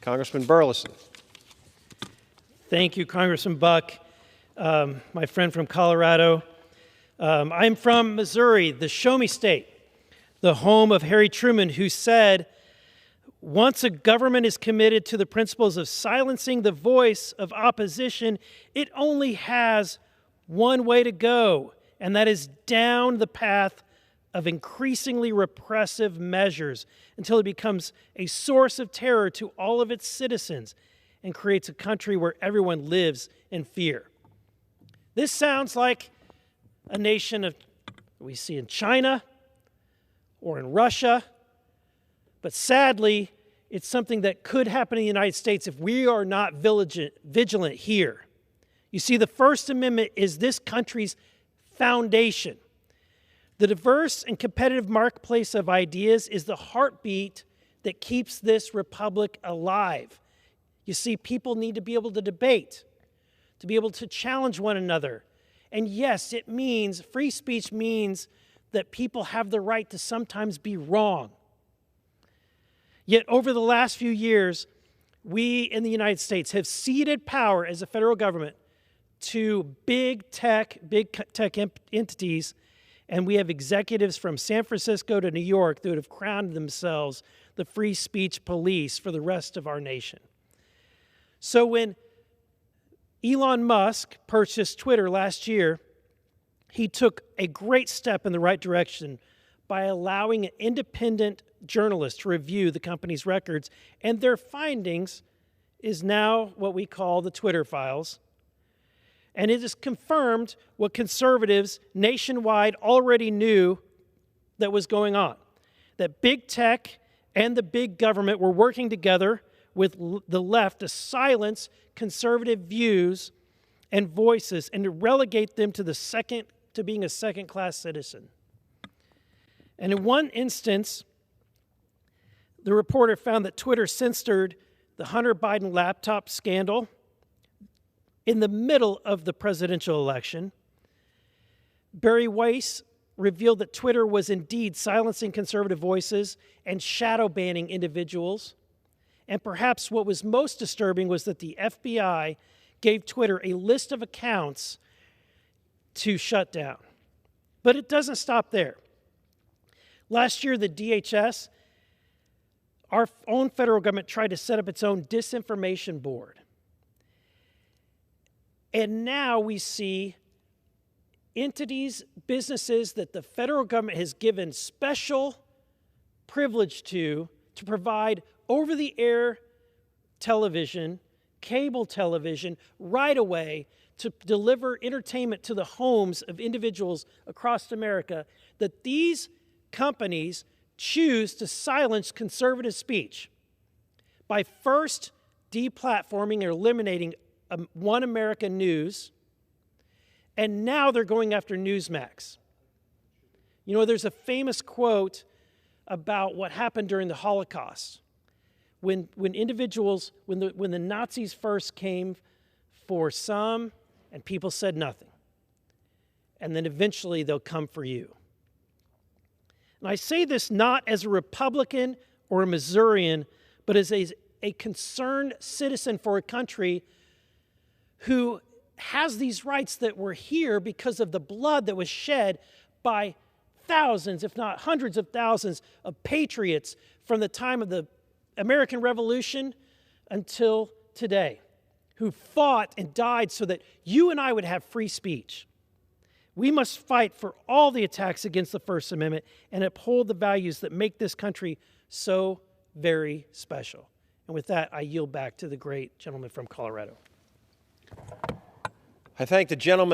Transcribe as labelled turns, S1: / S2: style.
S1: Congressman Burlison.
S2: Thank you, Congressman Buck, my friend from Colorado. I'm from Missouri, the Show Me State, the home of Harry Truman, who said, "Once a government is committed to the principles of silencing the voice of opposition, it only has one way to go, and that is down the path of increasingly repressive measures until it becomes a source of terror to all of its citizens and creates a country where everyone lives in fear." This sounds like a nation we see in China or in Russia, but sadly, it's something that could happen in the United States if we are not vigilant here. You see, the First Amendment is this country's foundation. The diverse and competitive marketplace of ideas is the heartbeat that keeps this republic alive. You see, people need to be able to debate, to be able to challenge one another. And yes, it means, free speech means that people have the right to sometimes be wrong. Yet over the last few years, we in the United States have ceded power as a federal government to big tech entities, and we have executives from San Francisco to New York that have crowned themselves the free speech police for the rest of our nation. So when Elon Musk purchased Twitter last year, he took a great step in the right direction by allowing an independent journalist to review the company's records, and their findings is now what we call the Twitter files. And it has confirmed what conservatives nationwide already knew that was going on, that big tech and the big government were working together with the left to silence conservative views and voices and to relegate them to being a second-class citizen. And in one instance, the reporter found that Twitter censored the Hunter Biden laptop scandal in the middle of the presidential election. Barry Weiss revealed that Twitter was indeed silencing conservative voices and shadow banning individuals. And perhaps what was most disturbing was that the FBI gave Twitter a list of accounts to shut down. But it doesn't stop there. Last year, the DHS, our own federal government, tried to set up its own disinformation board. And now we see entities, businesses that the federal government has given special privilege to provide over-the-air television, cable television, right away to deliver entertainment to the homes of individuals across America, that these companies choose to silence conservative speech by first deplatforming or eliminating One American News, and now they're going after Newsmax. You know, there's a famous quote about what happened during the Holocaust. When the Nazis first came for some, and people said nothing. And then eventually they'll come for you. And I say this not as a Republican or a Missourian, but as a concerned citizen for a country who has these rights that were here because of the blood that was shed by thousands, if not hundreds of thousands, of patriots from the time of the American Revolution until today, who fought and died so that you and I would have free speech. We must fight for all the attacks against the First Amendment and uphold the values that make this country so very special. And with that, I yield back to the great gentleman from Colorado.
S1: I thank the gentleman.